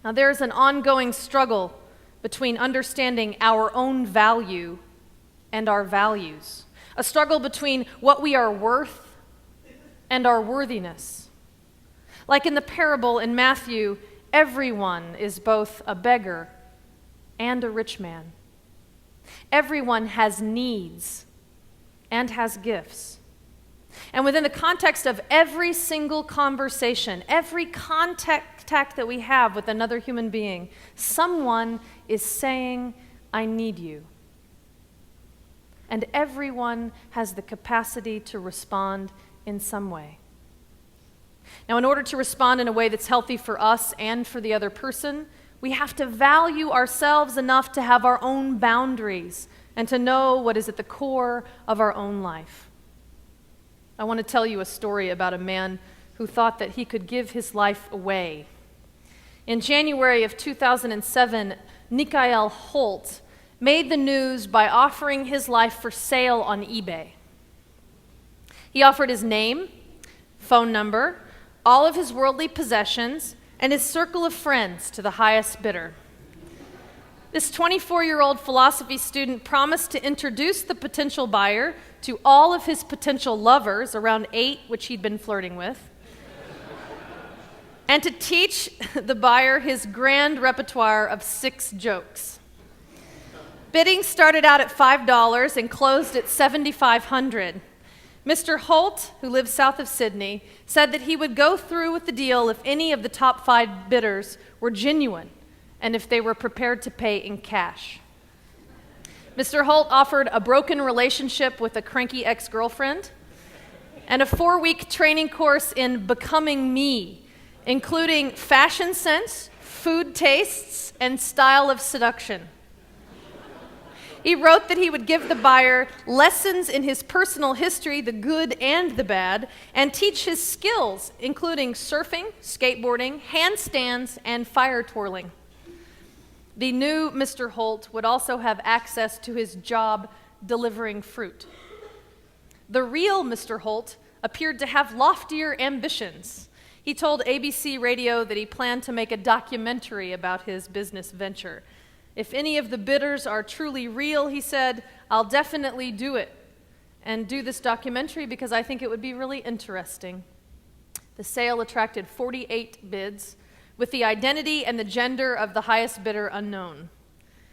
Now, there's an ongoing struggle between understanding our own value and our values, a struggle between what we are worth and our worthiness. Like in the parable in Matthew, everyone is both a beggar and a rich man. Everyone has needs and has gifts. And within the context of every single conversation, every contact that we have with another human being, someone is saying, I need you. And everyone has the capacity to respond in some way. Now, in order to respond in a way that's healthy for us and for the other person, we have to value ourselves enough to have our own boundaries and to know what is at the core of our own life. I want to tell you a story about a man who thought that he could give his life away. In January of 2007, Mikael Holt made the news by offering his life for sale on eBay. He offered his name, phone number, all of his worldly possessions, and his circle of friends to the highest bidder. This 24-year-old philosophy student promised to introduce the potential buyer to all of his potential lovers, around 8, which he'd been flirting with, and to teach the buyer his grand repertoire of 6 jokes. Bidding started out at $5 and closed at $7,500. Mr. Holt, who lives south of Sydney, said that he would go through with the deal if any of the top 5 bidders were genuine and if they were prepared to pay in cash. Mr. Holt offered a broken relationship with a cranky ex-girlfriend and a 4-week training course in becoming me, including fashion sense, food tastes, and style of seduction. He wrote that he would give the buyer lessons in his personal history, the good and the bad, and teach his skills, including surfing, skateboarding, handstands, and fire twirling. The new Mr. Holt would also have access to his job delivering fruit. The real Mr. Holt appeared to have loftier ambitions. He told ABC Radio that he planned to make a documentary about his business venture. If any of the bidders are truly real, he said, I'll definitely do it and do this documentary because I think it would be really interesting. The sale attracted 48 bids, with the identity and the gender of the highest bidder unknown.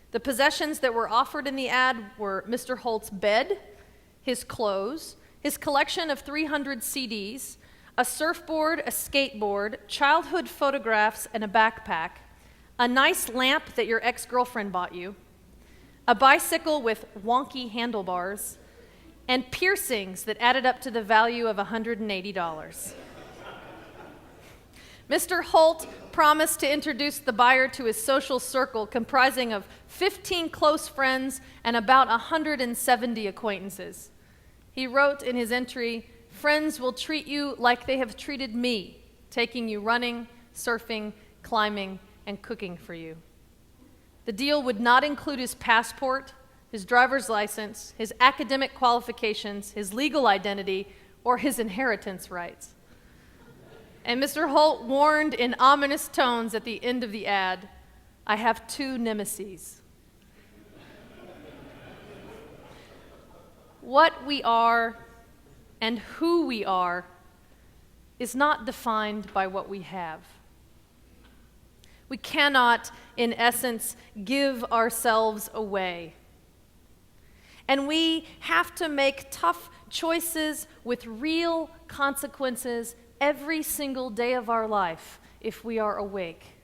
The possessions that were offered in the ad were Mr. Holt's bed, his clothes, his collection of 300 CDs, a surfboard, a skateboard, childhood photographs, and a backpack, a nice lamp that your ex-girlfriend bought you, a bicycle with wonky handlebars, and piercings that added up to the value of $180. Mr. Holt promised to introduce the buyer to his social circle comprising of 15 close friends and about 170 acquaintances. He wrote in his entry, "Friends will treat you like they have treated me, taking you running, surfing, climbing, and cooking for you." The deal would not include his passport, his driver's license, his academic qualifications, his legal identity, or his inheritance rights. And Mr. Holt warned in ominous tones at the end of the ad, "I have 2 nemeses." What we are and who we are is not defined by what we have. We cannot, in essence, give ourselves away. And we have to make tough choices with real consequences every single day of our life if we are awake.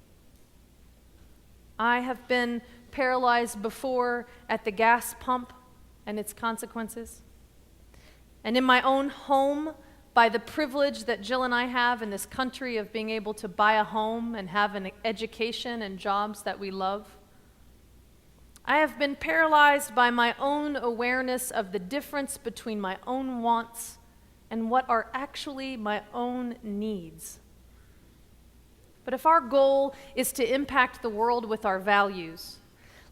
I have been paralyzed before at the gas pump and its consequences, and in my own home by the privilege that Jill and I have in this country of being able to buy a home and have an education and jobs that we love. I have been paralyzed by my own awareness of the difference between my own wants and what are actually my own needs. But if our goal is to impact the world with our values,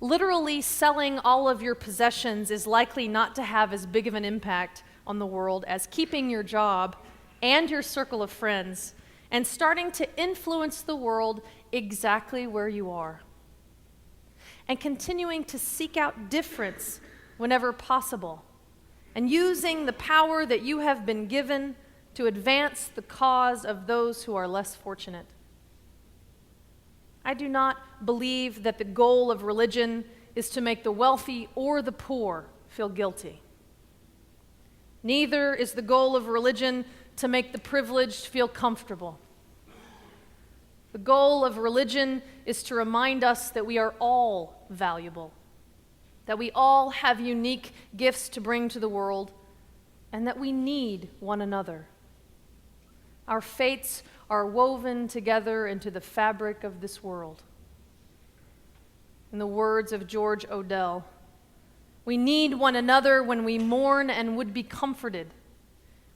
literally selling all of your possessions is likely not to have as big of an impact on the world as keeping your job and your circle of friends and starting to influence the world exactly where you are, and continuing to seek out difference whenever possible, and using the power that you have been given to advance the cause of those who are less fortunate. I do not believe that the goal of religion is to make the wealthy or the poor feel guilty. Neither is the goal of religion to make the privileged feel comfortable. The goal of religion is to remind us that we are all valuable, that we all have unique gifts to bring to the world, and that we need one another. Our fates are woven together into the fabric of this world. In the words of George Odell, we need one another when we mourn and would be comforted.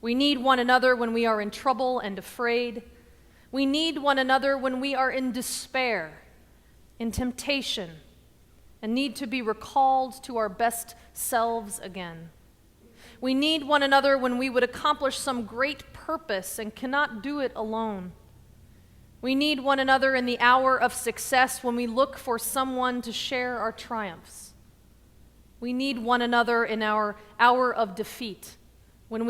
We need one another when we are in trouble and afraid. We need one another when we are in despair, in temptation, and need to be recalled to our best selves again. We need one another when we would accomplish some great purpose and cannot do it alone. We need one another in the hour of success when we look for someone to share our triumphs. We need one another in our hour of defeat, when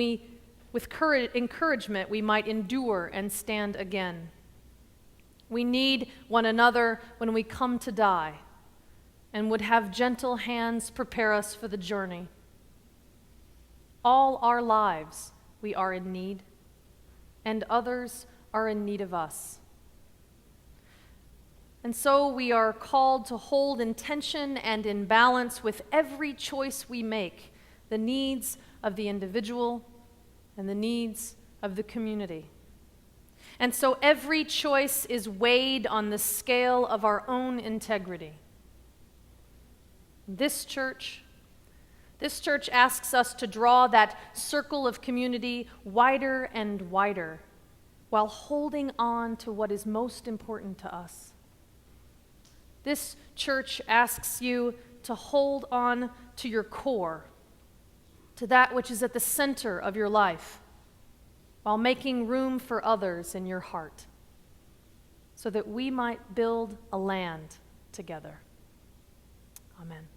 with encouragement, we might endure and stand again. We need one another when we come to die and would have gentle hands prepare us for the journey. All our lives we are in need, and others are in need of us. And so we are called to hold in tension and in balance with every choice we make, the needs of the individual and the needs of the community. And so every choice is weighed on the scale of our own integrity. This church asks us to draw that circle of community wider and wider while holding on to what is most important to us. This church asks you to hold on to your core, to that which is at the center of your life, while making room for others in your heart, so that we might build a land together. Amen.